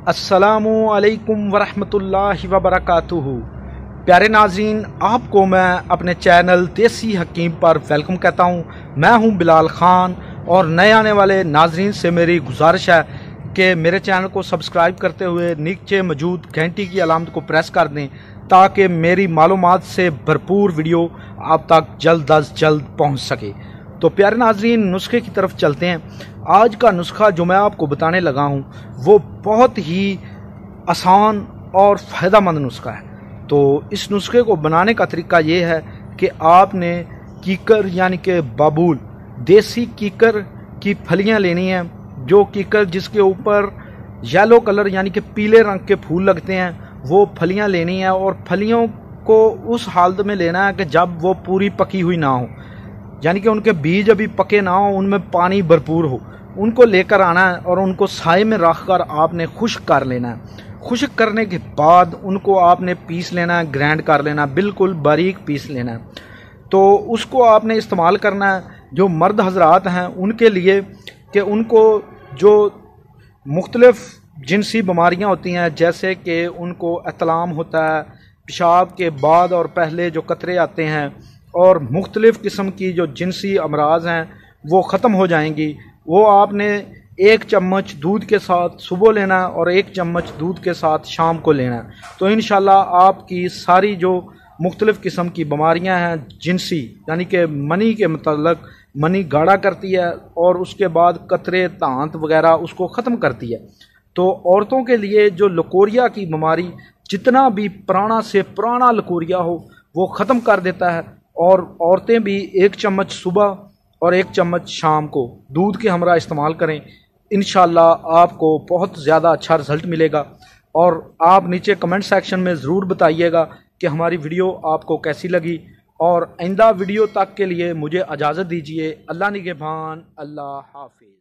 अस्सलामु अलैकुम वरहमतुल्लाहि वबरकातुहू। प्यारे नाज़रीन, आपको मैं अपने चैनल देसी हकीम पर वेलकम कहता हूँ। मैं हूँ बिलाल ख़ान और नए आने वाले नाज़रीन से मेरी गुजारिश है कि मेरे चैनल को सब्सक्राइब करते हुए नीचे मौजूद घंटी की अलामत को प्रेस कर दें ताकि मेरी मालूमात से भरपूर वीडियो आप तक जल्द अज जल्द पहुँच सके। तो प्यारे नाज़रीन, नुस्खे की तरफ चलते हैं। आज का नुस्खा जो मैं आपको बताने लगा हूँ वो बहुत ही आसान और फ़ायदेमंद नुस्खा है। तो इस नुस्खे को बनाने का तरीका ये है कि आपने कीकर यानी कि बाबूल, देसी कीकर की फलियाँ लेनी हैं। जो कीकर जिसके ऊपर येलो कलर यानी कि पीले रंग के फूल लगते हैं वो फलियाँ लेनी है, और फलियों को उस हालत में लेना है कि जब वो पूरी पकी हुई ना हो, यानी कि उनके बीज अभी पके ना हो, उनमें पानी भरपूर हो। उनको लेकर आना है और उनको साए में रख कर आपने खुश्क कर लेना है। खुश्क करने के बाद उनको आपने पीस लेना है, ग्राइंड कर लेना है, बिल्कुल बारीक पीस लेना है। तो उसको आपने इस्तेमाल करना है जो मर्द हजरात हैं उनके लिए, कि उनको जो मुख्तलिफ जिनसी बीमारियां होती हैं, जैसे कि उनको अतलाम होता है, पेशाब के बाद और पहले जो कतरे आते हैं, और मुख्तलिफ़ किस्म की जो जिनसी अमराज हैं वो ख़त्म हो जाएंगी। वो आपने 1 चम्मच दूध के साथ सुबह लेना है और 1 चम्मच दूध के साथ शाम को लेना है। तो इंशाल्लाह आपकी सारी जो मुख्तलिफ़ किस्म की बीमारियां हैं जिनसी, यानी कि मनी के मतलब मनी गाढ़ा करती है और उसके बाद कतरे दांत वगैरह उसको ख़त्म करती है। तो औरतों के लिए जो लकोरिया की बीमारी, जितना भी पुराना से पुराना लकोरिया हो वो ख़त्म कर देता है। और औरतें भी 1 चम्मच सुबह और 1 चम्मच शाम को दूध के हमरा इस्तेमाल करें। इंशाल्लाह आपको बहुत ज़्यादा अच्छा रिज़ल्ट मिलेगा। और आप नीचे कमेंट सेक्शन में ज़रूर बताइएगा कि हमारी वीडियो आपको कैसी लगी। और आइंदा वीडियो तक के लिए मुझे इजाज़त दीजिए। अल्लाह निगहबान, अल्लाह हाफिज़।